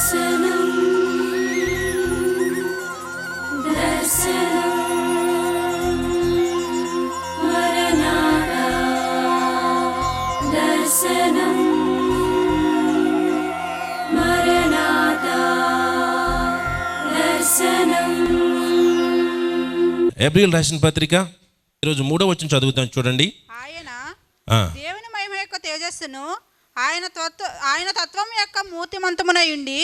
దర్శనం దర్శనం మరణాతా దర్శనం మరణాతా దర్శనం. ఏప్రిల్ రాసిన పత్రిక ఈరోజు 3వ వచనం చదువుతాను చూడండి. ఆయన దేవుని మహిమ యొక్క తేజస్సును ఆయన తత్వం యొక్క మూర్తిమంతమునై ఉండి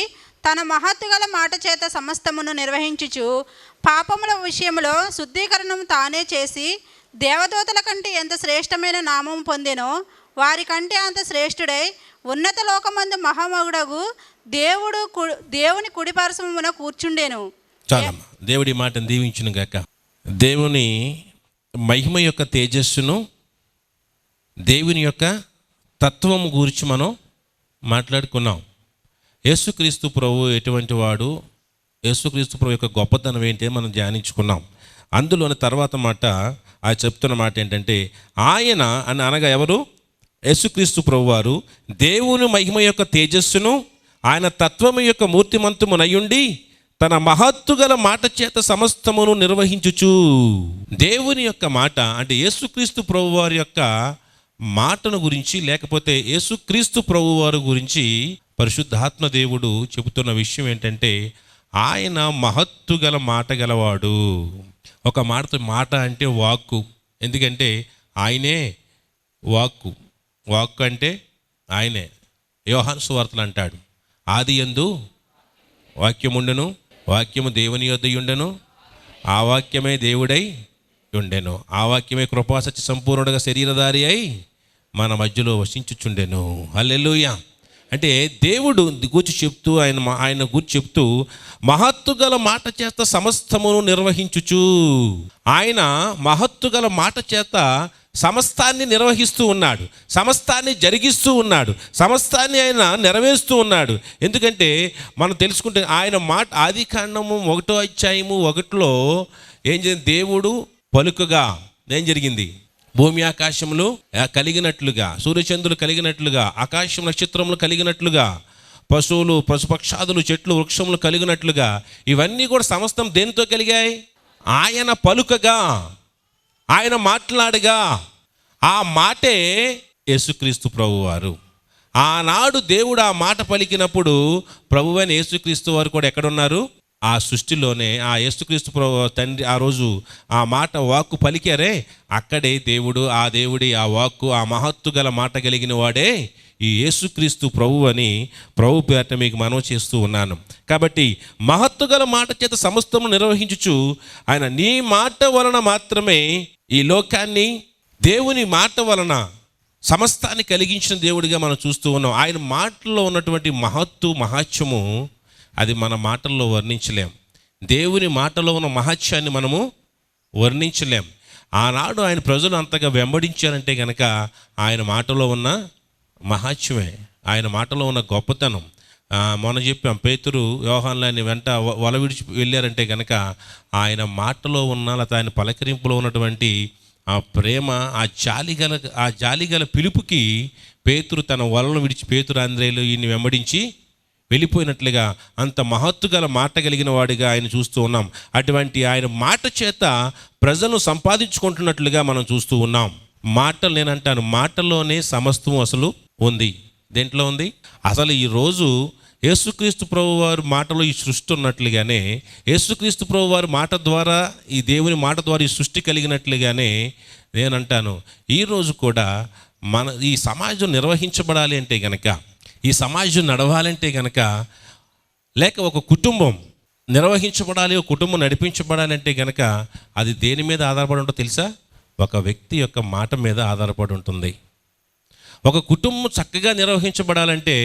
తన మహత్తు గల మాట చేత సమస్తమును నిర్వహించుచు పాపముల విషయంలో శుద్ధీకరణం తానే చేసి దేవదూతల కంటే ఎంత శ్రేష్టమైన నామం పొందెనో వారి కంటే అంత శ్రేష్ఠుడై ఉన్నత లోకమందు మహామగుడగు దేవుని కుడిపార్శ్వమున కూర్చుండెను. చాలమ్మా, దేవుడి మాటను దీవించును గాక. దేవుని మహిమ యొక్క తేజస్సును, దేవుని యొక్క తత్వము గురించి మనం మాట్లాడుకున్నాం. యేసుక్రీస్తు ప్రభు ఎటువంటి వాడు, యేసుక్రీస్తు ప్రభు యొక్క గొప్పతనం ఏంటి మనం ధ్యానించుకున్నాం. అందులోని తర్వాత మాట ఆ చెప్తున్న మాట ఏంటంటే, ఆయన అని అనగా ఎవరు? యేసుక్రీస్తు ప్రభు వారు దేవుని మహిమ యొక్క తేజస్సును, ఆయన తత్వము యొక్క మూర్తిమంతమునయుండి తన మహత్తు గల మాట చేత సమస్తమును నిర్వహించుచు. దేవుని యొక్క మాట అంటే యేసుక్రీస్తు ప్రభువారి యొక్క మాటను గురించి, లేకపోతే యేసుక్రీస్తు ప్రభువారి గురించి పరిశుద్ధాత్మ దేవుడు చెబుతున్న విషయం ఏంటంటే, ఆయన మహత్తు గల మాట గలవాడు. ఒక మాట అంటే వాక్కు. ఎందుకంటే ఆయనే వాక్కు. వాక్కు అంటే ఆయనే. యోహాను సువార్తలు అంటాడు, ఆది యందు వాక్యముండెను, వాక్యము దేవుని యొద్ద ఉండెను, ఆ వాక్యమే దేవుడై ఉండెను, ఆ వాక్యమే కృపాసత్య సంపూర్ణుడుగా శరీరధారి అయి మన మధ్యలో వసించుచుండెను. హల్లెలూయా. అంటే దేవుడు గూర్చి చెప్తూ ఆయన గూర్చి చెప్తూ మహత్తు గల మాట చేత సమస్తమును నిర్వహించుచు. ఆయన మహత్తు గల మాట చేత సమస్తాన్ని నిర్వహిస్తూ ఉన్నాడు, సమస్తాన్ని జరిగిస్తూ ఉన్నాడు, సమస్తాన్ని ఆయన నెరవేరుస్తూ ఉన్నాడు. ఎందుకంటే మనం తెలుసుకుంటే ఆయన మాట ఆదికాండము 1వ అధ్యాయము 1లో ఏం జరిగింది? దేవుడు పలుకగా ఏం జరిగింది? భూమి ఆకాశములు కలిగినట్లుగా, సూర్యచంద్రులు కలిగినట్లుగా, ఆకాశం నక్షత్రములు కలిగినట్లుగా, పశువులు పశుపక్షాదులు చెట్లు వృక్షములు కలిగినట్లుగా, ఇవన్నీ కూడా సమస్తం దేనితో కలిగాయి? ఆయన పలుకగా, ఆయన మాట్లాడగా. ఆ మాటే యేసుక్రీస్తు ప్రభువారు. ఆనాడు దేవుడు ఆ మాట పలికినప్పుడు ప్రభువైన యేసుక్రీస్తు వారు కూడా ఎక్కడున్నారు? ఆ సృష్టిలోనే. ఆ యేసుక్రీస్తు ప్రభు తండ్రి ఆ రోజు ఆ మాట వాక్కు పలికారే, అక్కడే దేవుడు, ఆ దేవుడి ఆ వాక్కు, ఆ మహత్తు గల మాట కలిగిన వాడే ఈ యేసుక్రీస్తు ప్రభు అని ప్రభు పేరట మీకు మనవి చేస్తూ ఉన్నాను. కాబట్టి మహత్తు గల మాట చేత సమస్తము నిర్వహించుచు ఆయన నీ మాట వలన మాత్రమే ఈ లోకాన్ని, దేవుని మాట వలన సమస్తాన్ని కలిగించిన దేవుడిగా మనం చూస్తూ ఉన్నాం. ఆయన మాటల్లో ఉన్నటువంటి మహత్తు మహాత్మ్యము అది మన మాటల్లో వర్ణించలేం. దేవుని మాటలో ఉన్న మహత్యాన్ని మనము వర్ణించలేం. ఆనాడు ఆయన ప్రజలు అంతగా వెంబడించారంటే కనుక ఆయన మాటలో ఉన్న మహాత్మ్యమే, ఆయన మాటలో ఉన్న గొప్పతనం. మొన్న చెప్పాం, పేతురు యోహానులని వెంట వల విడిచి వెళ్ళారంటే కనుక ఆయన మాటలో ఉన్న, లేకపోతే ఆయన పలకరింపులో ఉన్నటువంటి ఆ ప్రేమ, ఆ జాలిగల పిలుపుకి పేతురు తన వలను విడిచి పేతురు ఆంధ్రేయులు ఈయన్ని వెంబడించి వెళ్ళిపోయినట్లుగా అంత మహత్తు గల మాట కలిగిన వాడిగా ఆయన చూస్తూ ఉన్నాం. అటువంటి ఆయన మాట చేత ప్రజలను సంపాదించుకుంటున్నట్లుగా మనం చూస్తూ ఉన్నాం. మాటలు, నేనంటాను మాటలోనే సమస్తము అసలు ఉంది. దేంట్లో ఉంది? అసలు ఈరోజు యేసుక్రీస్తు ప్రభు వారి మాటలో ఈ సృష్టి ఉన్నట్లుగానే, యేసుక్రీస్తు ప్రభు వారి మాట ద్వారా, ఈ దేవుని మాట ద్వారా ఈ సృష్టి కలిగినట్లుగానే నేనంటాను ఈరోజు కూడా ఈ సమాజం నిర్వహించబడాలి అంటే కనుక, ఈ సమాజం నడవాలంటే కనుక, లేక ఒక కుటుంబం నిర్వహించబడాలి, ఒక కుటుంబం నడిపించబడాలి అంటే కనుక అది దేని మీద ఆధారపడి ఉంటుందో తెలుసా? ఒక వ్యక్తి యొక్క మాట మీద ఆధారపడి ఉంటుంది. ఒక కుటుంబం చక్కగా నిర్వహించబడాలంటే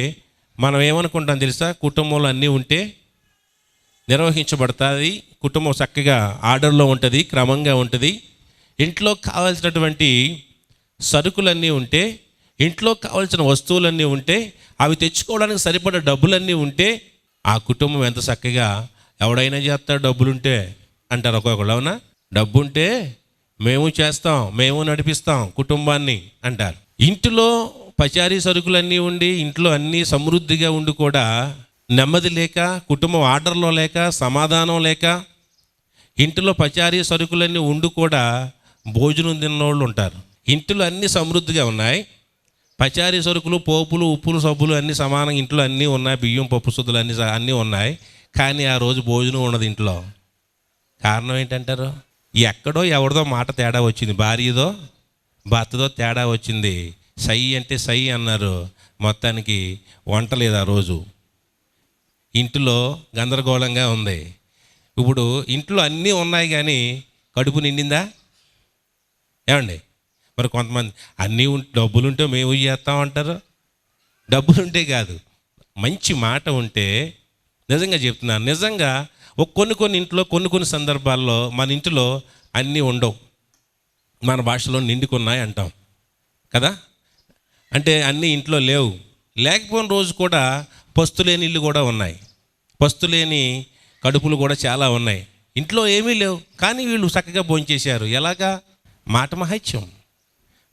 మనం ఏమనుకుంటాం తెలుసా? కుటుంబంలో అన్నీ ఉంటే నిర్వహించబడుతుంది, కుటుంబం చక్కగా ఆర్డర్లో ఉంటుంది, క్రమంగా ఉంటుంది, ఇంట్లో కావాల్సినటువంటి సరుకులన్నీ ఉంటే, ఇంట్లో కావాల్సిన వస్తువులన్నీ ఉంటే, అవి తెచ్చుకోవడానికి సరిపడే డబ్బులన్నీ ఉంటే ఆ కుటుంబం ఎంత చక్కగా, ఎవడైనా చేస్తాడు డబ్బులుంటే అంటారు ఒక్కొక్కళ్ళు. అవునా? డబ్బు ఉంటే మేము చేస్తాం, మేము నడిపిస్తాం కుటుంబాన్ని అంటారు. ఇంటిలో పచారీ సరుకులన్నీ ఉండి, ఇంట్లో అన్నీ సమృద్ధిగా ఉండి కూడా నెమ్మది లేక, కుటుంబం ఆర్డర్లో లేక, సమాధానం లేక, ఇంటిలో పచారీ సరుకులన్నీ ఉండి కూడా భోజనం తిన్నోళ్ళు ఉంటారు. ఇంటిలో అన్నీ సమృద్ధిగా ఉన్నాయి, పచారీ సరుకులు, పోపులు, ఉప్పులు, సబ్బులు అన్నీ సమానంగా ఇంట్లో అన్నీ ఉన్నాయి, బియ్యం, పప్పు సుద్దులు అన్నీ ఉన్నాయి, కానీ ఆ రోజు భోజనం ఉండదు ఇంట్లో. కారణం ఏంటంటారు? ఎక్కడో ఎవరిదో మాట తేడా వచ్చింది, భార్యదో భర్తదో తేడా వచ్చింది. సై అంటే సై అన్నారు, మొత్తానికి వంట లేదు ఆ రోజు. ఇంట్లో గందరగోళంగా ఉంది. ఇప్పుడు ఇంట్లో అన్నీ ఉన్నాయి కానీ కడుపు నిండిందా ఏమండి? మరి కొంతమంది అన్నీ డబ్బులుంటే మేము చేస్తామంటారు. డబ్బులుంటే కాదు, మంచి మాట ఉంటే, నిజంగా చెప్తున్నాను, నిజంగా కొన్ని ఇంట్లో కొన్ని సందర్భాల్లో మన ఇంటిలో అన్నీ ఉండవు, మన భాషలో నిండుకున్నాయి అంటాం కదా. అంటే అన్నీ ఇంట్లో లేవు. లేకపోయిన రోజు కూడా పస్తులేని ఇల్లు కూడా ఉన్నాయి, పస్తులేని కడుపులు కూడా చాలా ఉన్నాయి. ఇంట్లో ఏమీ లేవు కానీ వీళ్ళు చక్కగా భోంచేశారు. ఎలాగా? మాట మహత్యం.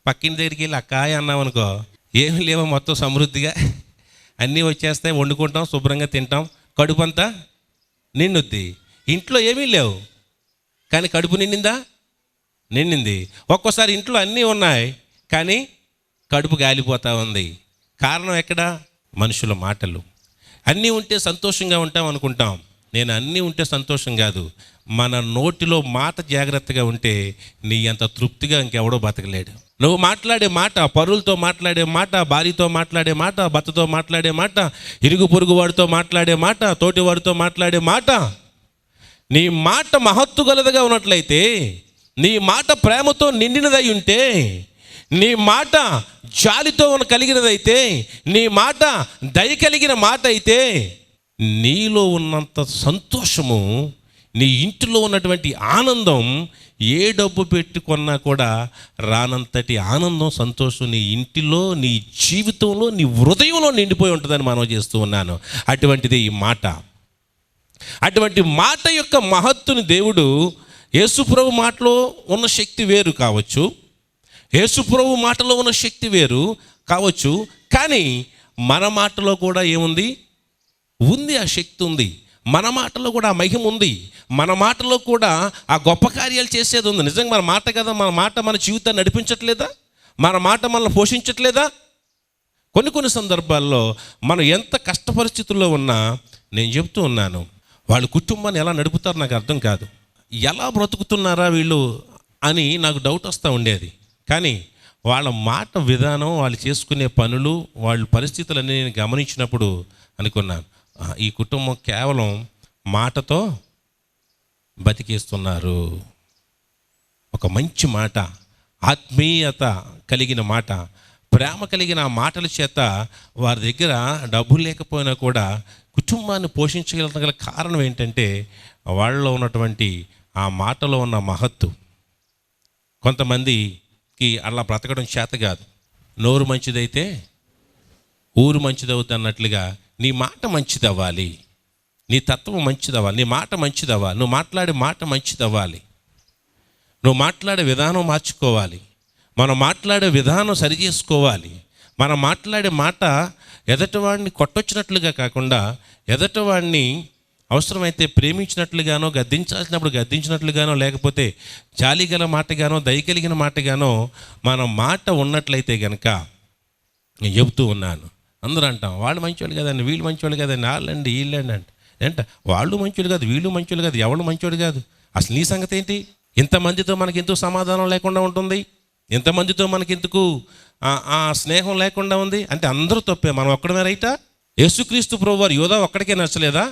పక్కింటి దగ్గరికి వెళ్ళి అక్కాయ అన్నాం అనుకో, ఏమీ లేవో మొత్తం సమృద్ధిగా అన్నీ వచ్చేస్తాయి, వండుకుంటాం, శుభ్రంగా తింటాం, కడుపు అంతా నిండుద్ది. ఇంట్లో ఏమీ లేవు కానీ కడుపు నిండిందా? నిండింది. ఒక్కోసారి ఇంట్లో అన్నీ ఉన్నాయి కానీ కడుపు గాలిపోతూ ఉంది. కారణం ఎక్కడ? మనుషుల మాటలు. అన్నీ ఉంటే సంతోషంగా ఉంటాం అనుకుంటాం. నేను అన్నీ ఉంటే సంతోషం కాదు, మన నోటిలో మాట జాగ్రత్తగా ఉంటే నీ అంత తృప్తిగా ఇంకెవడో బతకలేడు. నువ్వు మాట్లాడే మాట, పరులతో మాట్లాడే మాట, భార్యతో మాట్లాడే మాట, భర్తతో మాట్లాడే మాట, ఇరుగు పొరుగు వాడితో మాట్లాడే మాట, తోటి వాడితో మాట్లాడే మాట, నీ మాట మహత్తు గలదిగా ఉన్నట్లయితే, నీ మాట ప్రేమతో నిండినదై ఉంటే, నీ మాట జాలితో కలిగినదైతే, నీ మాట దయ కలిగిన మాట అయితే, నీలో ఉన్నంత సంతోషము, నీ ఇంటిలో ఉన్నటువంటి ఆనందం ఏ డబ్బు పెట్టుకున్నా కూడా రానంతటి ఆనందం, సంతోషం నీ ఇంటిలో, నీ జీవితంలో, నీ హృదయంలో నిండిపోయి ఉంటుందని మనం చేస్తూ ఉన్నాను. అటువంటిది ఈ మాట. అటువంటి మాట యొక్క మహత్తుని దేవుడు, యేసుప్రభు మాటలో ఉన్న శక్తి వేరు కావచ్చు, యేసుప్రభు మాటలో ఉన్న శక్తి వేరు కావచ్చు, కానీ మన మాటలో కూడా ఏముంది? ఉంది, ఆ శక్తి ఉంది. మన మాటలో కూడా ఆ మహిమ ఉంది, మన మాటలో కూడా ఆ గొప్ప కార్యాలు చేసేది ఉంది. నిజంగా మన మాట కదా, మన మాట మన జీవితాన్ని నడిపించట్లేదా? మన మాట మనల్ని పోషించట్లేదా? కొన్ని సందర్భాల్లో మనం ఎంత కష్ట పరిస్థితుల్లో ఉన్నా, నేను చెప్తూ ఉన్నాను, వాళ్ళ కుటుంబాన్ని ఎలా నడుపుతారో నాకు అర్థం కాదు. ఎలా బ్రతుకుతున్నారా వీళ్ళు అని నాకు డౌట్ వస్తూ ఉండేది. కానీ వాళ్ళ మాట విధానం, వాళ్ళు చేసుకునే పనులు, వాళ్ళ పరిస్థితులన్నీ నేను గమనించినప్పుడు అనుకున్నాను, ఈ కుటుంబం కేవలం మాటతో బతికేస్తున్నారు. ఒక మంచి మాట, ఆత్మీయత కలిగిన మాట, ప్రేమ కలిగిన ఆ మాటల చేత వారి దగ్గర డబ్బులు లేకపోయినా కూడా కుటుంబాన్ని పోషించగల కారణం ఏంటంటే వాళ్ళలో ఉన్నటువంటి ఆ మాటలో ఉన్న మహత్తు. కొంతమందికి అలా బ్రతకడం చేత కాదు. నోరు మంచిదైతే ఊరు మంచిదవుతుంది అన్నట్లుగా నీ మాట మంచిదవ్వాలి, నీ తత్వం మంచిదవ్వాలి, నీ మాట మంచిదవ్వాలి, నువ్వు మాట్లాడే మాట మంచిదవ్వాలి, నువ్వు మాట్లాడే విధానం మార్చుకోవాలి, మనం మాట్లాడే విధానం సరి చేసుకోవాలి. మనం మాట్లాడే మాట ఎదటివాడిని కొట్టొచ్చినట్లుగా కాకుండా, ఎదటివాడిని అవసరమైతే ప్రేమించినట్లుగానో, గద్దించాల్సినప్పుడు గద్దించినట్లుగానో, లేకపోతే జాలి గల మాటగానో, దయ కలిగిన మాటగానో మన మాట ఉన్నట్లయితే కనుక, నేను చెబుతూ ఉన్నాను, అందరూ అంటాం వాళ్ళు మంచోళ్ళు కదండి, వీళ్ళు మంచోళ్ళు కదండి, వాళ్ళండి వీళ్ళండి అంటే ఏంట, వాళ్ళు మంచోళ్ళు కాదు, వీళ్ళు మంచోళ్ళు కాదు, ఎవడు మంచోడు కాదు. అసలు నీ సంగతి ఏంటి? ఇంతమందితో మనకి ఎందుకు సమాధానం లేకుండా ఉంటుంది? ఎంతమందితో మనకి ఎందుకు ఆ స్నేహం లేకుండా ఉంది? అంటే అందరూ తప్పే, మనం ఒక్కడమే రైటా? యేసుక్రీస్తు ప్రభువారు యోధా ఒక్కడికే నచ్చలేదా?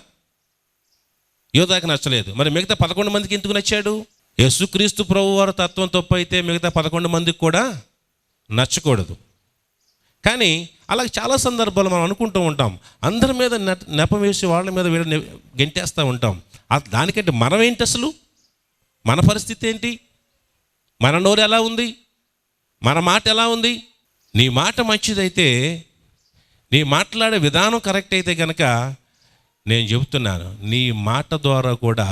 యోధాకి నచ్చలేదు, మరి మిగతా 11 మందికి ఎందుకు నచ్చాడు? యేసుక్రీస్తు ప్రభువారు తత్వం తప్పు అయితే మిగతా 11 మందికి కూడా నచ్చకూడదు. కానీ అలాగే చాలా సందర్భాలు మనం అనుకుంటూ ఉంటాం, అందరి మీద నెపం వేసి వాళ్ళ మీద వీళ్ళని గెంటేస్తూ ఉంటాం. దానికంటే మనం ఏంటి? అసలు మన పరిస్థితి ఏంటి? మన నోరు ఎలా ఉంది? మన మాట ఎలా ఉంది? నీ మాట మంచిదైతే, నీ మాట్లాడే విధానం కరెక్ట్ అయితే కనుక, నేను చెబుతున్నాను, నీ మాట ద్వారా కూడా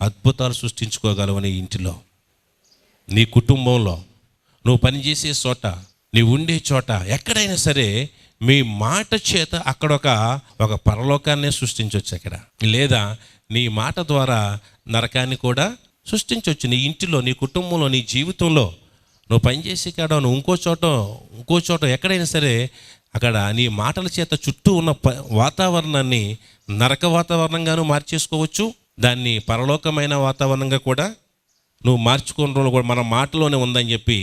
అద్భుతాలు సృష్టించుకోగలవు. నీ ఇంటిలో, నీ కుటుంబంలో, నువ్వు పనిచేసే చోట, నీ ఉండే చోట, ఎక్కడైనా సరే మీ మాట చేత అక్కడ ఒక పరలోకాన్నే సృష్టించవచ్చు. అక్కడ లేదా నీ మాట ద్వారా నరకాన్ని కూడా సృష్టించవచ్చు. నీ ఇంటిలో, నీ కుటుంబంలో, నీ జీవితంలో, నువ్వు పనిచేసే కాడ, నువ్వు ఇంకో చోట ఎక్కడైనా సరే అక్కడ నీ మాటల చేత చుట్టూ ఉన్న వాతావరణాన్ని నరక వాతావరణంగాను మార్చేసుకోవచ్చు. దాన్ని పరలోకమైన వాతావరణంగా కూడా నువ్వు మార్చుకోవడం కూడా మన మాటలోనే ఉందని చెప్పి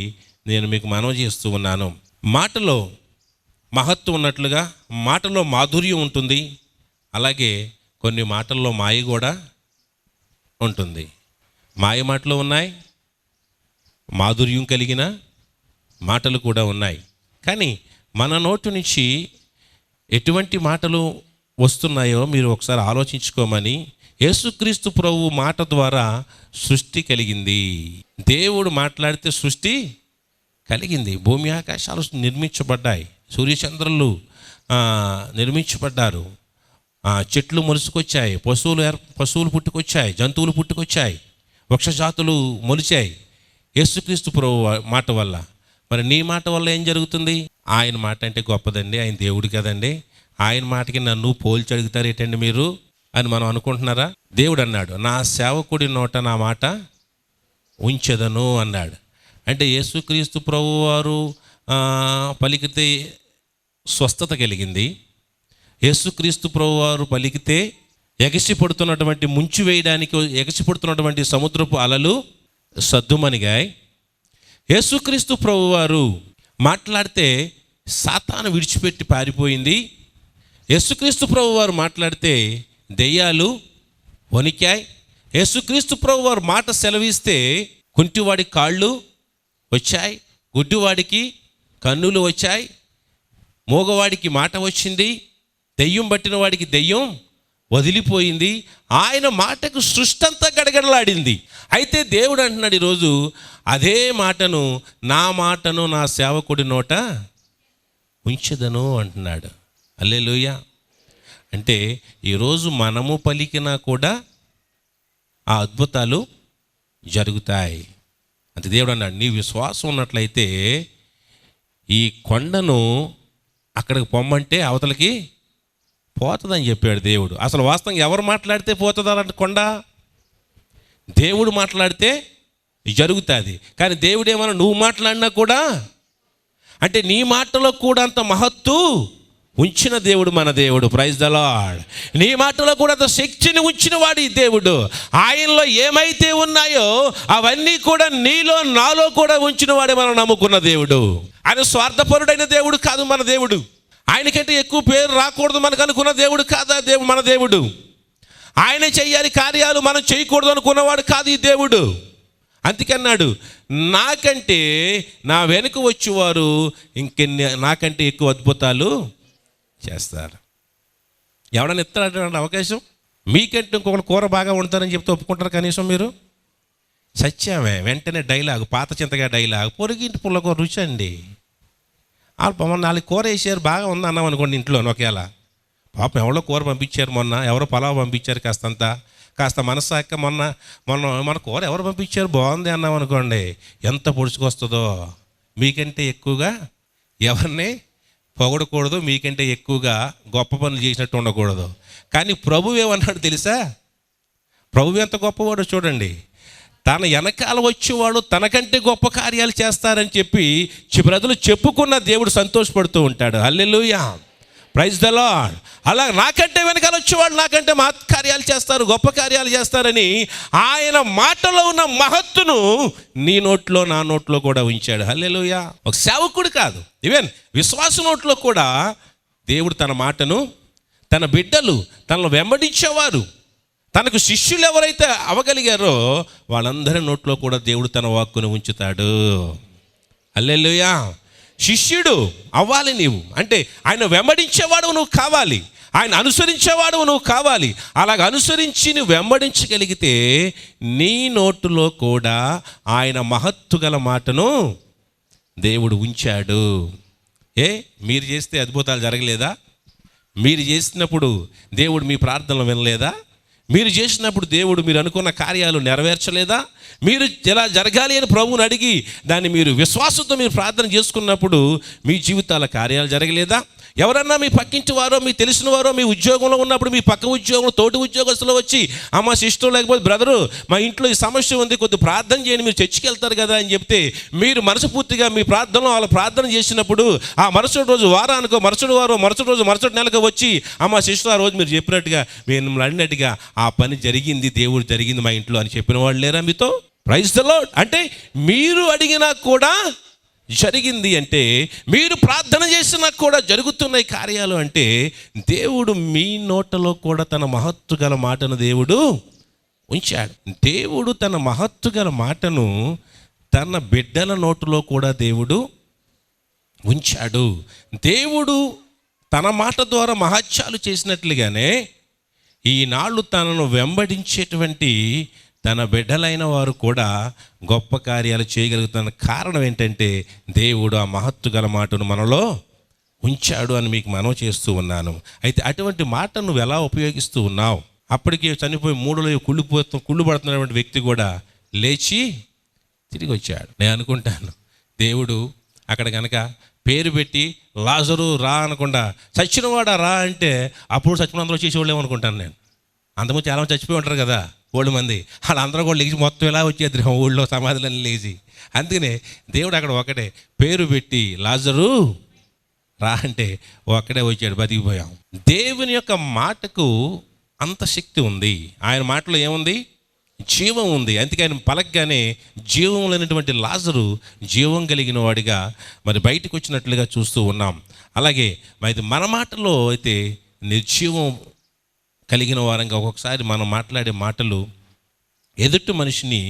నేను మీకు మనవి చేస్తూ ఉన్నాను. మాటలో మహత్వం ఉన్నట్లుగా మాటలో మాధుర్యం ఉంటుంది. అలాగే కొన్ని మాటల్లో మాయ కూడా ఉంటుంది. మాయ మాటలు ఉన్నాయి, మాధుర్యం కలిగిన మాటలు కూడా ఉన్నాయి. కానీ మన నోటి నుంచి ఎటువంటి మాటలు వస్తున్నాయో మీరు ఒకసారి ఆలోచించుకోమని, యేసుక్రీస్తు ప్రభువు మాట ద్వారా సృష్టి కలిగింది. దేవుడు మాట్లాడితే సృష్టి కలిగింది. భూమి ఆకాశాలు నిర్మించబడ్డాయి, సూర్యచంద్రులు నిర్మించబడ్డారు, చెట్లు మొలుసుకొచ్చాయి, పశువులు పుట్టుకొచ్చాయి, జంతువులు పుట్టుకొచ్చాయి, వృక్షజాతులు మొలిచాయి యేసుక్రీస్తు ప్రభు మాట వల్ల. మరి నీ మాట వల్ల ఏం జరుగుతుంది? ఆయన మాట అంటే గొప్పదండి, ఆయన దేవుడు కదండి, ఆయన మాటకి నన్ను పోల్చి అడుగుతారు ఏంటండి మీరు అని మనం అనుకుంటున్నారా? దేవుడు అన్నాడు, నా సేవకుడి నోట నా మాట ఉంచెదను అన్నాడు. అంటే యేసుక్రీస్తు ప్రభు వారు పలికితే స్వస్థత కలిగింది. యేసుక్రీస్తు ప్రభు వారు పలికితే ఎగసిపడుతున్నటువంటి ముంచి వేయడానికి ఎగసిపడుతున్నటువంటి సముద్రపు అలలు సద్దుమణిగాయి. యేసుక్రీస్తు ప్రభు వారు మాట్లాడితే సాతాను విడిచిపెట్టి పారిపోయింది. యేసుక్రీస్తు ప్రభు వారు మాట్లాడితే దెయ్యాలు వణికాయి. యేసుక్రీస్తు ప్రభు వారు మాట సెలవిస్తే కుంటివాడి కాళ్ళు వచ్చాయి, గుడ్డివాడికి కన్నులు వచ్చాయి, మూగవాడికి మాట వచ్చింది, దెయ్యం పట్టిన వాడికి దెయ్యం వదిలిపోయింది. ఆయన మాటకు సృష్టి అంతా గడగడలాడింది. అయితే దేవుడు అంటున్నాడు ఈరోజు, అదే మాటను నా సేవకుడి నోట ఉంచెదను అంటున్నాడు. హల్లెలూయా. అంటే ఈరోజు మనము పలికినా కూడా ఆ అద్భుతాలు జరుగుతాయి. అంటే దేవుడు అన్నాడు, నీ విశ్వాసం ఉన్నట్లయితే ఈ కొండను అక్కడికి పొమ్మంటే అవతలకి పోతుందని చెప్పాడు దేవుడు. అసలు వాస్తవంగా ఎవరు మాట్లాడితే పోతుందంటే కొండ? దేవుడు మాట్లాడితే జరుగుతుంది. కానీ దేవుడు ఏమన్నా నువ్వు మాట్లాడినా కూడా, అంటే నీ మాటలో కూడా అంత మహత్తు ఉంచిన దేవుడు మన దేవుడు. Praise the lord. నీ మాటలో కూడా అంత శక్తిని ఉంచిన వాడు ఈ దేవుడు. ఆయనలో ఏమైతే ఉన్నాయో అవన్నీ కూడా నీలో నాలో కూడా ఉంచిన వాడే మనం నమ్ముకున్న దేవుడు. ఆయన స్వార్థపరుడైన దేవుడు కాదు మన దేవుడు. ఆయనకంటే ఎక్కువ పేరు రాకూడదు మనకు అనుకున్న దేవుడు కాదా దేవుడు మన దేవుడు. ఆయన చెయ్యాలి కార్యాలు మనం చేయకూడదు అనుకున్నవాడు కాదు ఈ దేవుడు. అందుకన్నాడు, నాకంటే నా వెనుక వచ్చేవారు నాకంటే ఎక్కువ అద్భుతాలు చేస్తారు. ఎవడన్నా ఇస్తాడంటే అవకాశం? మీకంటే ఇంకొకరు కూర బాగా వండుతారని చెప్తే ఒప్పుకుంటారు కనీసం మీరు? సత్యమే. వెంటనే డైలాగ్, పాత చింతగా డైలాగ్, పొరుగింటి పుల్లకూర రుచి అండి. మొన్న 4 కూర వేసారు, బాగా ఉంది అన్నాం అనుకోండి ఇంట్లో. ఒకేలా పాపం ఎవరో కూర పంపించారు, మొన్న ఎవరో పలావ్ పంపించారు, కాస్త మనసాక మన కూర ఎవరు పంపించారు బాగుంది అన్నాం అనుకోండి, ఎంత పొడుచుకొస్తుందో. మీకంటే ఎక్కువగా ఎవరిని పొగడకూడదు, మీకంటే ఎక్కువగా గొప్ప పనులు చేసినట్టు ఉండకూడదు. కానీ ప్రభువు ఏమన్నాడు తెలుసా? ప్రభువు ఎంత గొప్పవాడో చూడండి. తన వెనకాల వచ్చేవాడు తనకంటే గొప్ప కార్యాలు చేస్తారని చెప్పి ప్రజలు చెప్పుకున్న దేవుడు సంతోషపడుతూ ఉంటాడు. హల్లెలూయా. Praise the Lord. అలా నాకంటే వెనకాల వచ్చేవాడు నాకంటే కార్యాలు చేస్తారు, గొప్ప కార్యాలు చేస్తారని ఆయన మాటలో ఉన్న మహత్తును నీ నోట్లో నా నోట్లో కూడా ఉంచాడు. హల్లెలూయా. ఒక సేవకుడు కాదు, ఈవెన్ విశ్వాస నోట్లో కూడా దేవుడు తన మాటను, తన బిడ్డలు తనను వెంబడించేవారు, తనకు శిష్యులు ఎవరైతే అవగలిగారో వాళ్ళందరి నోట్లో కూడా దేవుడు తన వాక్కును ఉంచుతాడు. హల్లెలూయా. శిష్యుడు అవ్వాలి నీవు, అంటే ఆయన వెంబడించేవాడు నువ్వు కావాలి, ఆయన అనుసరించేవాడు నువ్వు కావాలి. అలాగ అనుసరించి నువ్వు వెంబడించగలిగితే నీ నోటులో కూడా ఆయన మహత్తు గల మాటను దేవుడు ఉంచాడు. మీరు చేస్తే అద్భుతాలు జరగలేదా? మీరు చేసినప్పుడు దేవుడు మీ ప్రార్థనలు వినలేదా? మీరు చేసినప్పుడు దేవుడు మీరు అనుకున్న కార్యాలు నెరవేర్చలేదా? మీరు ఎలా జరగాలి అని ప్రభువుని అడిగి దాన్ని మీరు విశ్వాసంతో మీరు ప్రార్థన చేసుకున్నప్పుడు మీ జీవితాల కార్యాలు జరగలేదా? ఎవరన్నా మీ పక్కింటి వారో మీ తెలిసిన వారో మీ ఉద్యోగంలో ఉన్నప్పుడు మీ పక్క ఉద్యోగంలో తోటి ఉద్యోగస్తులు వచ్చి అమ్మ సిస్టర్ లేకపోతే బ్రదరు మా ఇంట్లో ఈ సమస్య ఉంది కొద్ది ప్రార్థన చేయండి మీరు చర్చికి వెళ్తారు కదా అని చెప్తే మీరు మనస్ఫూర్తిగా మీ ప్రార్థనలో వాళ్ళ ప్రార్థన చేసినప్పుడు ఆ మరుసటి రోజు వారానికో మరుసటి వారం మరుసటి రోజు మరుసటి నెలకు వచ్చి అమ్మ సిస్టర్ ఆ రోజు మీరు చెప్పినట్టుగా మేము అడిగినట్టుగా ఆ పని జరిగింది, దేవుడు జరిగింది మా ఇంట్లో అని చెప్పిన వాళ్ళు లేరా మీతో? Praise the lord. అంటే మీరు అడిగినా కూడా జరిగింది అంటే, మీరు ప్రార్థన చేసినా కూడా జరుగుతున్నాయి కార్యాలు అంటే, దేవుడు మీ నోటలో కూడా తన మహత్తు గల మాటను దేవుడు ఉంచాడు. దేవుడు తన మహత్తు గల మాటను తన బిడ్డల నోటులో కూడా దేవుడు ఉంచాడు. దేవుడు తన మాట ద్వారా మహత్యాలు చేసినట్లుగానే ఈనాళ్ళు తనను వెంబడించేటువంటి తన బిడ్డలైన వారు కూడా గొప్ప కార్యాలు చేయగలుగుతున్న కారణం ఏంటంటే దేవుడు ఆ మహత్తు గల మాటను మనలో ఉంచాడు అని మీకు మనవి చేస్తూ ఉన్నాను. అయితే అటువంటి మాట నువ్వు ఎలా ఉపయోగిస్తూ ఉన్నావు? అప్పటికే చనిపోయి మూడులో కుళ్ళు పడుతున్నటువంటి వ్యక్తి కూడా లేచి తిరిగి వచ్చాడు. నేను అనుకుంటాను దేవుడు అక్కడ కనుక పేరు పెట్టి లాజరు రా అనకుండా చచ్చినవాడా రా అంటే అప్పుడు చచ్చినందరూ చేసేవాళ్ళు ఏమనుకుంటాను నేను. అంతకుముందు చాలామంది చచ్చిపోయి ఉంటారు కదా ఓళ్ళు మంది, వాళ్ళందరూ కూడా లేచి మొత్తం ఎలా వచ్చేది ఊళ్ళో సమాధులన్నీ లేచి. అందుకనే దేవుడు అక్కడ ఒకటే పేరు పెట్టి లాజరు రా అంటే ఒక్కడే వచ్చాడు, బతికిపోయాం. దేవుని యొక్క మాటకు అంత శక్తి ఉంది. ఆయన మాటలో ఏముంది? జీవం ఉంది. అందుకే ఆయన పలకగానే జీవం లేనటువంటి లాజరు జీవం కలిగిన వాడిగా మరి బయటకు వచ్చినట్లుగా చూస్తూ ఉన్నాం. అలాగే మరి మన మాటలో అయితే నిర్జీవం కలిగిన వారంగా ఒక్కొక్కసారి మనం మాట్లాడే మాటలు ఎదుటి మనిషిని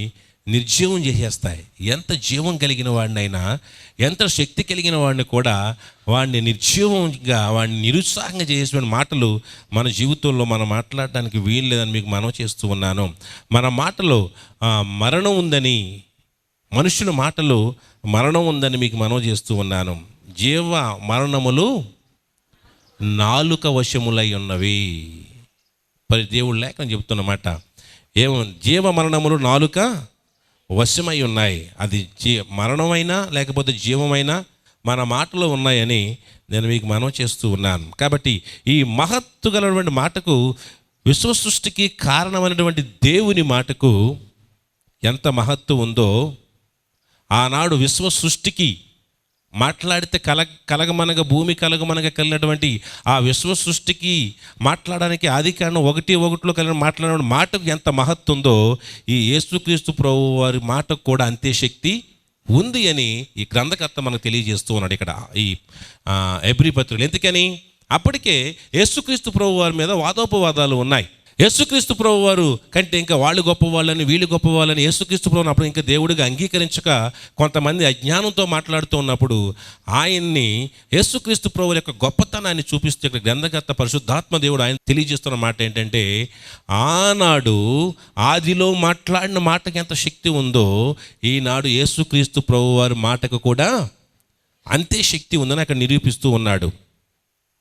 నిర్జీవం చేసేస్తాయి. ఎంత జీవం కలిగిన వాడినైనా, ఎంత శక్తి కలిగిన వాడిని కూడా వాడిని నిర్జీవంగా వాడిని నిరుత్సాహంగా చేసే మాటలు మన జీవితంలో మనం మాట్లాడడానికి వీలు లేదని మీకు మనవి చేస్తూ ఉన్నాను. మన మాటలో మరణం ఉందని, మనుషుల మాటలు మరణం ఉందని మీకు మనవి చేస్తూ ఉన్నాను. జీవ మరణములు నాలుక వశములై ఉన్నవి. మరి దేవుడు లేఖనం చెబుతున్నమాట జీవ మరణములు నాలుక వశమై ఉన్నాయి. అది మరణమైనా లేకపోతే జీవమైనా మన మాటలో ఉన్నాయని నేను మీకు మనవి చేస్తూ ఉన్నాను. కాబట్టి ఈ మహత్తు గలటువంటి మాటకు, విశ్వ సృష్టికి కారణమైనటువంటి దేవుని మాటకు ఎంత మహత్తు ఉందో, ఆనాడు విశ్వ సృష్టికి మాట్లాడితే కలగమనగా భూమి కలగమనగా కలిగినటువంటి ఆ విశ్వ సృష్టికి మాట్లాడడానికి ఆది కారణం 1:1 కలిగిన మాట్లాడిన మాటకు ఎంత మహత్తు ఉందో, ఈ యేసుక్రీస్తు ప్రభు వారి మాటకు కూడా అంతే శక్తి ఉంది అని ఈ గ్రంథకర్త మనకు తెలియజేస్తూ ఉన్నాడు ఇక్కడ ఈ హెబ్రీ పత్రికలో. ఎందుకని? అప్పటికే యేసుక్రీస్తు ప్రభు వారి మీద వాదోపవాదాలు ఉన్నాయి. యేసుక్రీస్తు ప్రభు వారు కంటే ఇంకా వాళ్ళు గొప్పవాళ్ళని వీళ్ళు గొప్పవాళ్ళని యేసుక్రీస్తు ప్రభుని అప్పుడు ఇంకా దేవుడిగా అంగీకరించక కొంతమంది అజ్ఞానంతో మాట్లాడుతూ ఉన్నప్పుడు ఆయన్ని యేసుక్రీస్తు ప్రభు యొక్క గొప్పతనాన్ని చూపిస్తూ ఇక్కడ గ్రంథకర్త పరిశుద్ధాత్మ దేవుడు ఆయన తెలియజేస్తున్న మాట ఏంటంటే, ఆనాడు ఆదిలో మాట్లాడిన మాటకి ఎంత శక్తి ఉందో ఈనాడు యేసుక్రీస్తు ప్రభు వారి మాటకు కూడా అంతే శక్తి ఉందని అక్కడ నిరూపిస్తూ ఉన్నాడు.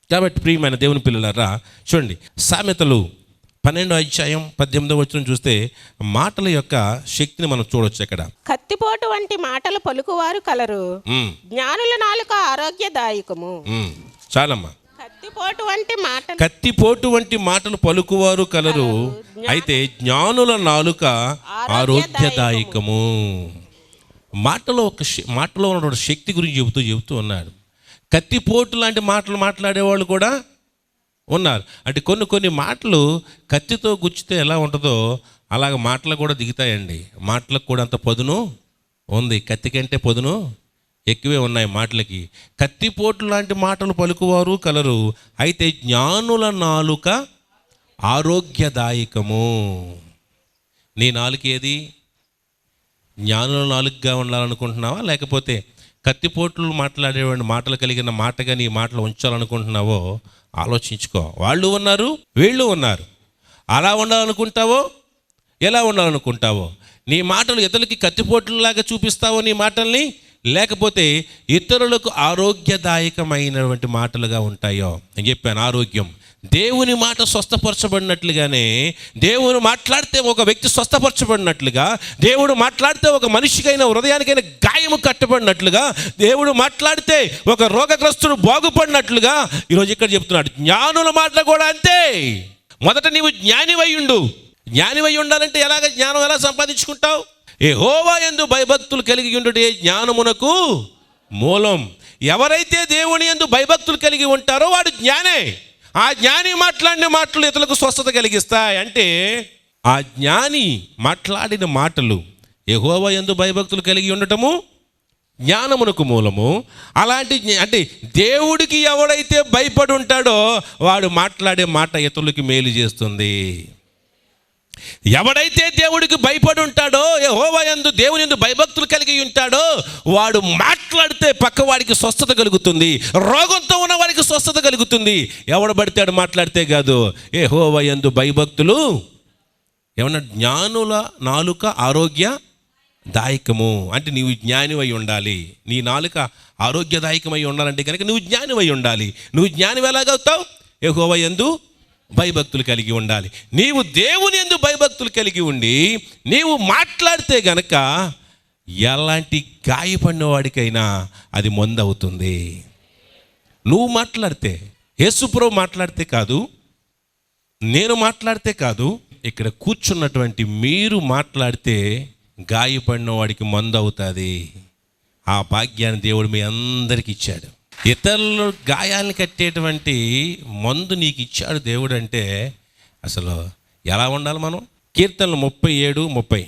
కాబట్టి ప్రియమైన దేవుని పిల్లలారా చూడండి, సామెతలు 12:18 చూస్తే మాటల యొక్క శక్తిని మనం చూడొచ్చు. ఇక్కడ కత్తిపోటు వంటి మాటలు పలుకువారు కలరు, జ్ఞానుల నాలుక ఆరోగ్యదాయకము. చాలమ్మా. కత్తిపోటు వంటి మాటలు పలుకువారు కలరు, అయితే జ్ఞానుల నాలుక ఆరోగ్యదాయకము. మాటలో ఉన్నటువంటి శక్తి గురించి చెబుతూ ఉన్నాడు. కత్తిపోటు లాంటి మాటలు మాట్లాడేవాళ్ళు కూడా ఉన్నారు. అంటే కొన్ని మాటలు కత్తితో గుచ్చితే ఎలా ఉంటుందో అలాగ మాటలు కూడా దిగుతాయండి. మాటలకు కూడా అంత పదును ఉంది, కత్తి కంటే పదును ఎక్కువే ఉన్నాయి మాటలకి. కత్తిపోటు లాంటి మాటలు పలుకువారు కలరు, అయితే జ్ఞానుల నాలుక ఆరోగ్యదాయకము. నీ నాలుక ఏది? జ్ఞానుల నాలుకగా ఉండాలనుకుంటున్నావా, లేకపోతే కత్తిపోట్లు మాట్లాడేవాడి మాటలు కలిగిన మాటగా నీ మాటలు ఉంచాలనుకుంటున్నావో ఆలోచించుకో. వాళ్ళు ఉన్నారు, వీళ్ళు ఉన్నారు. అలా ఉండాలనుకుంటావో, ఎలా ఉండాలనుకుంటావో, నీ మాటలు ఇతరులకి కత్తిపోట్లలాగా చూపిస్తావో నీ మాటల్ని, లేకపోతే ఇతరులకు ఆరోగ్యదాయకమైనటువంటి మాటలుగా ఉంటాయో. నేను చెప్పాను ఆరోగ్యం. దేవుని మాట స్వస్థపరచబడినట్లుగానే, దేవుడు మాట్లాడితే ఒక వ్యక్తి స్వస్థపరచబడినట్లుగా, దేవుడు మాట్లాడితే ఒక మనిషికైనా హృదయానికైనా గాయము కట్టబడినట్లుగా, దేవుడు మాట్లాడితే ఒక రోగగ్రస్తుడు బాగుపడినట్లుగా ఈరోజు ఇక్కడ చెప్తున్నాడు. జ్ఞానుల మాట కూడా అంతే. మొదట నీవు జ్ఞానివై ఉండు. జ్ఞానివై ఉండాలంటే ఎలాగ జ్ఞానం ఎలా సంపాదించుకుంటావు? యెహోవా యందు భయభక్తులు కలిగి ఉండుటే జ్ఞానమునకు మూలం. ఎవరైతే దేవుని యందు భయభక్తులు కలిగి ఉంటారో వాడు జ్ఞానే. ఆ జ్ఞాని మాట్లాడిన మాటలు ఇతరులకు స్వస్థత కలిగిస్తాయి. అంటే ఆ జ్ఞాని మాట్లాడిన మాటలు యెహోవా యందు భయభక్తులు కలిగి ఉండటము జ్ఞానమునకు మూలము. అలాంటి అంటే దేవుడికి ఎవడైతే భయపడి ఉంటాడో వాడు మాట్లాడే మాట ఇతరులకి మేలు చేస్తుంది. ఎవడైతే దేవుడికి భయపడి ఉంటాడో, యెహోవా యందు దేవుని యందు భయభక్తులు కలిగి ఉంటాడో వాడు మాట్లాడితే పక్కవాడికి స్వస్థత కలుగుతుంది, రోగంతో ఉన్న వాడికి స్వస్థత కలుగుతుంది. ఎవడు పడితే మాట్లాడితే కాదు. యెహోవా యందు భయభక్తులు ఏమన్నా జ్ఞానుల నాలుక ఆరోగ్యదాయకము. అంటే నీవు జ్ఞానివై ఉండాలి. నీ నాలుక ఆరోగ్యదాయకమై ఉండాలంటే కనుక నువ్వు జ్ఞానివై ఉండాలి. నువ్వు జ్ఞానివి ఎలాగవుతావు? యెహోవా యందు భయభక్తులు కలిగి ఉండాలి. నీవు దేవుని యందు భయభక్తులు కలిగి ఉండి నీవు మాట్లాడితే గనక ఎలాంటి గాయపడిన వాడికైనా అది మందవుతుంది. నువ్వు మాట్లాడితే, యేసుప్రభు మాట్లాడితే కాదు, నేను మాట్లాడితే కాదు, ఇక్కడ కూర్చున్నటువంటి మీరు మాట్లాడితే గాయపడిన వాడికి మందవుతుంది. ఆ భాగ్యాన్ని దేవుడు మీ అందరికి ఇచ్చాడు. ఇతరులు గాయాలను కట్టేటువంటి మందు నీకు ఇచ్చాడు దేవుడు. అంటే అసలు ఎలా ఉండాలి మనం? కీర్తనలు 37:30.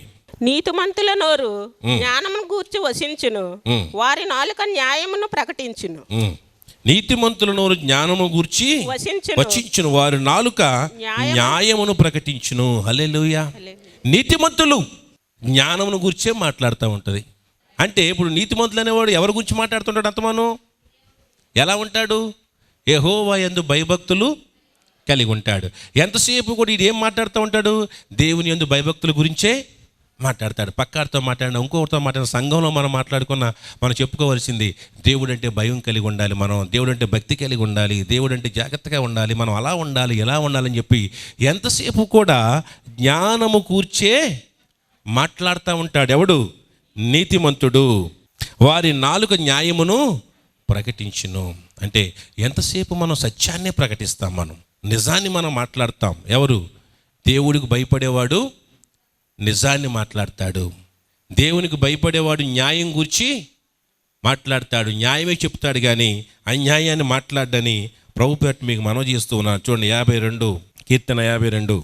నీతిమంతుల నోరు జ్ఞానమును గూర్చి వసించును, వారి నాలుక న్యాయమును ప్రకటించును. నీతిమంతుల నోరు జ్ఞానము గూర్చి వచించును, వారి నాలుక న్యాయమును ప్రకటించును. హల్లెలూయా. నీతిమంతులు జ్ఞానమును గూర్చే మాట్లాడుతూ ఉంటుంది. అంటే ఇప్పుడు నీతిమంతులు అనేవాడు ఎవరి గురించి మాట్లాడుతుంటాడు? అంతమాను ఎలా ఉంటాడు? యెహోవా యందు భయభక్తులు కలిగి ఉంటాడు. ఎంతసేపు కూడా ఇది ఏం మాట్లాడుతూ ఉంటాడు? దేవుని యందు భయభక్తుల గురించే మాట్లాడతాడు. పక్కాడితో మాట్లాడిన, ఇంకొకరితో మాట్లాడిన, సంఘంలో మనం మాట్లాడుకున్న మనం చెప్పుకోవాల్సింది దేవుడు అంటే భయం కలిగి ఉండాలి, మనం దేవుడు అంటే భక్తి కలిగి ఉండాలి, దేవుడు అంటే జాగ్రత్తగా ఉండాలి, మనం అలా ఉండాలి, ఎలా ఉండాలని చెప్పి ఎంతసేపు కూడా జ్ఞానము కూర్చే మాట్లాడుతూ ఉంటాడు. ఎవడు? నీతిమంతుడు. వారి నాలుక న్యాయమును ప్రకటించును. అంటే ఎంతసేపు మనం సత్యాన్నే ప్రకటిస్తాం, మనం నిజాన్ని మనం మాట్లాడతాం. ఎవరు? దేవుడికి భయపడేవాడు నిజాన్ని మాట్లాడతాడు. దేవునికి భయపడేవాడు న్యాయం గురించి మాట్లాడతాడు, న్యాయమే చెప్తాడు, కానీ అన్యాయాన్ని మాట్లాడని ప్రభు పేట మీకు మనవి చేస్తూ ఉన్నాను. చూడండి 52 కీర్తన 52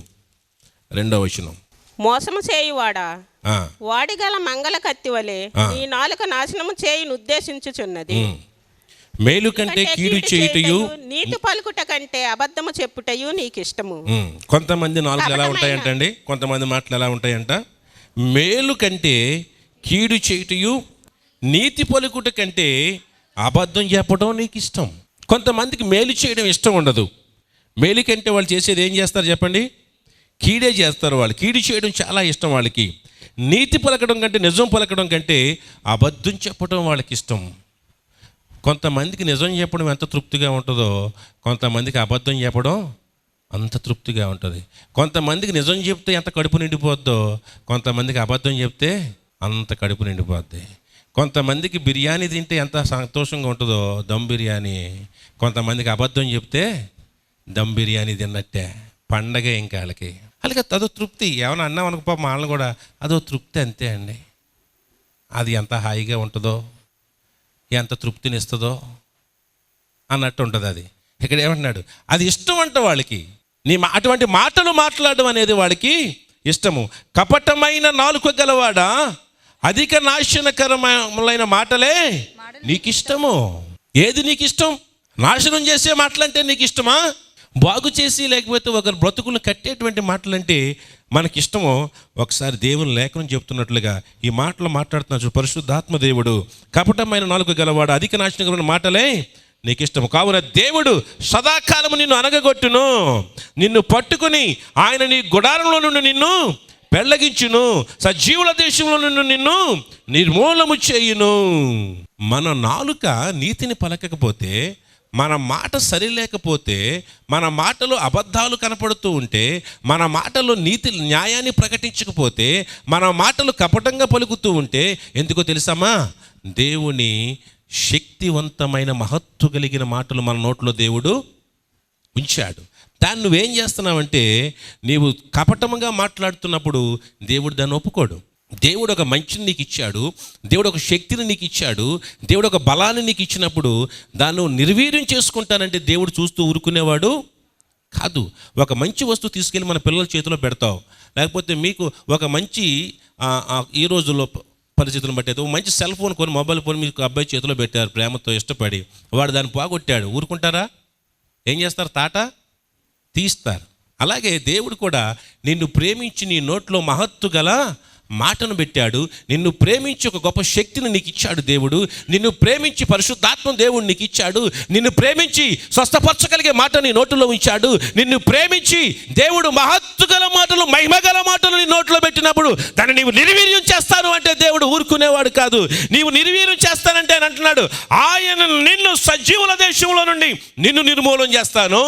2వ వచనం. మోసము చేయువాడా, వాడిగల మంగళ కత్తి వలె నీ నాలుక నాశనము చేయును ఉద్దేశించుచున్నది. మేలు కంటే కీడు చేయుటయు, నీతి పలుకుట కంటే అబద్ధము చెప్పుటయు నీకు ఇష్టము. కొంతమంది నాలుకలు ఎలా ఉంటాయంటండి, కొంతమంది మాటలు ఎలా ఉంటాయంట? మేలు కంటే కీడు చేయుటయు, నీతి పలుకుట కంటే అబద్ధం చెప్పడం నీకు ఇష్టం. కొంతమందికి మేలు చేయడం ఇష్టం ఉండదు. మేలు కంటే వాళ్ళు చేసేది ఏం చేస్తారు చెప్పండి? కీడే చేస్తారు. వాళ్ళు కీడు చేయడం చాలా ఇష్టం వాళ్ళకి. నీతి పలకడం కంటే, నిజం పలకడం కంటే అబద్ధం చెప్పడం వాళ్ళకి ఇష్టం. కొంతమందికి నిజం చెప్పడం ఎంత తృప్తిగా ఉంటుందో కొంతమందికి అబద్ధం చెప్పడం అంత తృప్తిగా ఉంటుంది. కొంతమందికి నిజం చెప్తే ఎంత కడుపు నిండిపోద్దో కొంతమందికి అబద్ధం చెప్తే అంత కడుపు నిండిపోద్ది. కొంతమందికి బిర్యానీ తింటే ఎంత సంతోషంగా ఉంటుందో దమ్ బిర్యానీ, కొంతమందికి అబద్ధం చెప్తే దమ్ బిర్యానీ తిన్నట్టే పండగ. ఇంకా వాళ్ళకి అదో తృప్తి. ఏమైనా అన్నాం అనుకో పాపం వాళ్ళని కూడా అదో తృప్తి, అంతే అండి. అది ఎంత హాయిగా ఉంటుందో, ఎంత తృప్తినిస్తుందో అన్నట్టు ఉంటుంది. అది ఇక్కడ ఏమంటున్నాడు? అది ఇష్టం అంట వాళ్ళకి. అటువంటి మాటలు మాట్లాడడం అనేది వాడికి ఇష్టము. కపటమైన నాలుక గలవాడా, అధిక నాశనకరమైన మాటలే నీకు ఇష్టము. ఏది నీకు ఇష్టం? నాశనం చేసే మాటలంటే నీకు ఇష్టమా? బాగు చేసి లేకపోతే ఒకరు బ్రతుకులను కట్టేటువంటి మాటలంటే మనకిష్టమో? ఒకసారి దేవుని లేఖనం చెప్తున్నట్లుగా ఈ మాటలు మాట్లాడుతున్నా పరిశుద్ధాత్మ దేవుడు, కపటమైన నాలుక గలవాడు, అధిక నాశనకరమైన మాటలే నీకు ఇష్టము. కావున దేవుడు సదాకాలము నిన్ను అనగగొట్టును, నిన్ను పట్టుకుని ఆయన నీ గుడారంలో నుండి నిన్ను పెళ్ళగించును, సజీవుల దేశంలో నుండి నిన్ను నిర్మూలము చేయును. మన నాలుక నీతిని పలకకపోతే మన మాట సరిలేకపోతే, మన మాటలో అబద్ధాలు కనపడుతూ ఉంటే, మన మాటలో న్యాయాన్ని ప్రకటించకపోతే, మన మాటలు కపటంగా పలుకుతూ ఉంటే, ఎందుకో తెలుసామా? దేవుని శక్తివంతమైన మహత్తు కలిగిన మాటలు మన నోట్లో దేవుడు ఉంచాడు. దాన్ని నువ్వేం చేస్తున్నావంటే, నీవు కపటముగా మాట్లాడుతున్నప్పుడు దేవుడు దాన్ని ఒప్పుకోడు. దేవుడు ఒక మంచిని నీకు ఇచ్చాడు, దేవుడు ఒక శక్తిని నీకు ఇచ్చాడు, దేవుడు ఒక బలాన్ని నీకు ఇచ్చినప్పుడు దాన్ని నిర్వీర్యం చేసుకుంటానంటే దేవుడు చూస్తూ ఊరుకునేవాడు కాదు. ఒక మంచి వస్తువు తీసుకెళ్ళి మన పిల్లల చేతిలో పెడతావు, లేకపోతే మీకు ఒక మంచి ఈ రోజుల్లో పరిస్థితులను బట్టి అయితే ఒక మంచి సెల్ ఫోన్ కొని, మొబైల్ ఫోన్ మీకు అబ్బాయి చేతిలో పెట్టారు ప్రేమతో ఇష్టపడి, వాడు దాన్ని పోగొట్టాడు, ఊరుకుంటారా? ఏం చేస్తారు? తాట తీస్తారు. అలాగే దేవుడు కూడా నిన్ను ప్రేమించి నీ నోట్లో మహత్తు గల మాటను పెట్టాడు. నిన్ను ప్రేమించి ఒక గొప్ప శక్తిని నీకు ఇచ్చాడు దేవుడు. నిన్ను ప్రేమించి పరిశుద్ధాత్మ దేవుడు నీకు ఇచ్చాడు. నిన్ను ప్రేమించి స్వస్థపరచగలిగే మాట నీ నోట్లో ఉంచాడు. నిన్ను ప్రేమించి దేవుడు మహత్తు గల మాటలు, మహిమగల మాటలు నీ నోట్లో పెట్టినప్పుడు దాన్ని నీవు నిర్వీర్యం చేస్తాను అంటే దేవుడు ఊరుకునేవాడు కాదు. నీవు నిర్వీర్యం చేస్తానంటే అని అంటున్నాడు, ఆయన నిన్ను సజీవుల దేశంలో నుండి నిన్ను నిర్మూలన చేస్తాను.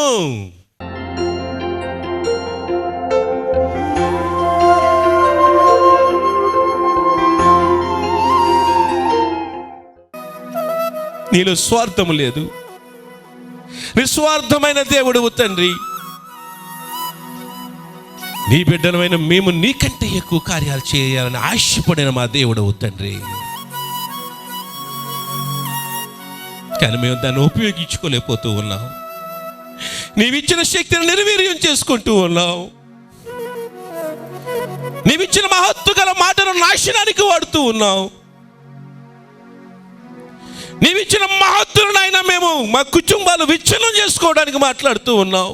నీలో స్వార్థము లేదు, నిస్వార్థమైన దేవుడు తండ్రి. నీ బిడ్డలమైన మేము నీకంటే ఎక్కువ కార్యాలు చేయాలని ఆశపడిన మా దేవుడు తండ్రి. కానీ మేము దాన్ని ఉపయోగించుకోలేకపోతూ ఉన్నాం. నీవిచ్చిన శక్తిని నిర్వీర్యం చేసుకుంటూ ఉన్నాం. నీవిచ్చిన మహత్తు గల మాటను నాశనానికి వాడుతూ ఉన్నాం. నీవిచ్చిన మహత్తులనైనా మేము మా కుటుంబాలు విచ్ఛిన్నం చేసుకోవడానికి మాట్లాడుతూ ఉన్నాం.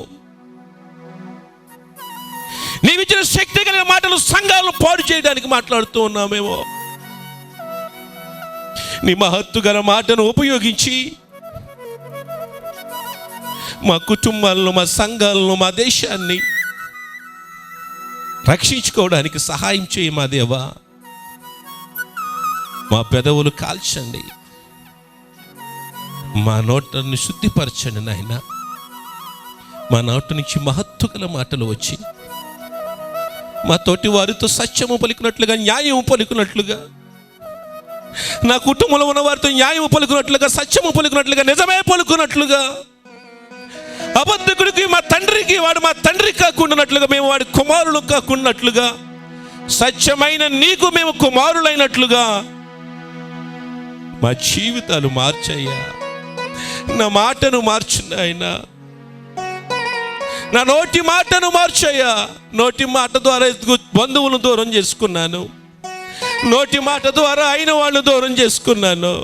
నీవిచ్చిన శక్తి కలిగిన మాటలు సంఘాలను పాడు చేయడానికి మాట్లాడుతూ ఉన్నామేమో. నీ మహత్తు గల మాటను ఉపయోగించి మా కుటుంబాలను, మా సంఘాలను, మా దేశాన్ని రక్షించుకోవడానికి సహాయం చేయి మా దేవా. మా పెదవులు కాల్చండి, మా నోటను శుద్ధిపరచండి నాయన. మా నోటి నుంచి మహత్తు గల మాటలు వచ్చి మా తోటి వారితో సత్యము పలికినట్లుగా, న్యాయము పలికినట్లుగా, నా కుటుంబంలో ఉన్న వారితో న్యాయము పలుకున్నట్లుగా, సత్యము పలుకున్నట్లుగా, నిజమే పలుకున్నట్లుగా, అబద్ధకుడికి మా తండ్రికి వాడు మా తండ్రి కాకుండానట్లుగా, మేము వాడి కుమారులు కాకుండానట్లుగా, సత్యమైన నీకు మేము కుమారులైనట్లుగా మా జీవితాలు మార్చయ్యా. నా మాటను మార్చు నాయనా, నా నోటి మాటను మార్చయ్యా. నోటి మాట ద్వారా బంధువులను దూరం చేసుకున్నాను, నోటి మాట ద్వారా అయిన వాళ్ళు దూరం చేసుకున్నాను,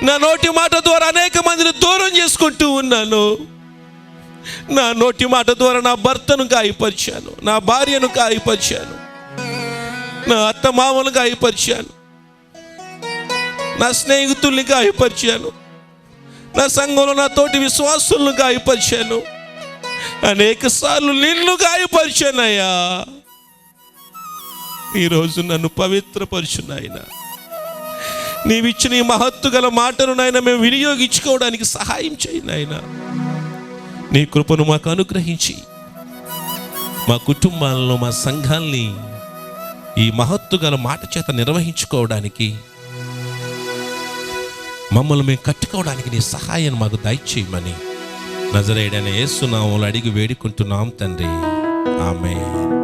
నా నోటి మాట ద్వారా అనేక మందిని దూరం చేసుకుంటూ ఉన్నాను. నా నోటి మాట ద్వారా నా భర్తను గాయపరిచాను, నా భార్యను గాయపరిచాను, నా అత్త మామను గాయపరిచాను, నా స్నేహితుల్ని గాయపరిచాను, నా సంఘంలో నా తోటి విశ్వాసులను గాయపరిచాను, అనేక సార్లు నిన్ను గాయపరిచానయ్యా. ఈరోజు నన్ను పవిత్రపరచు నాయనా. నీవిచ్చిన ఈ మహత్తు గల మాటను నాయన మేము వినియోగించుకోవడానికి సహాయం చేయి నాయనా. నీ కృపను మాకు అనుగ్రహించి మా కుటుంబాలను, మా సంఘాల్ని ఈ మహత్తు గల మాట చేత నిర్వహించుకోవడానికి, మమ్మల్ని మేము కట్టుకోవడానికి నీ సహాయం మాకు దయచేయమని నజరేయుడైన యేసు నామములో అడిగి వేడుకుంటున్నాం తండ్రి. ఆమేన్.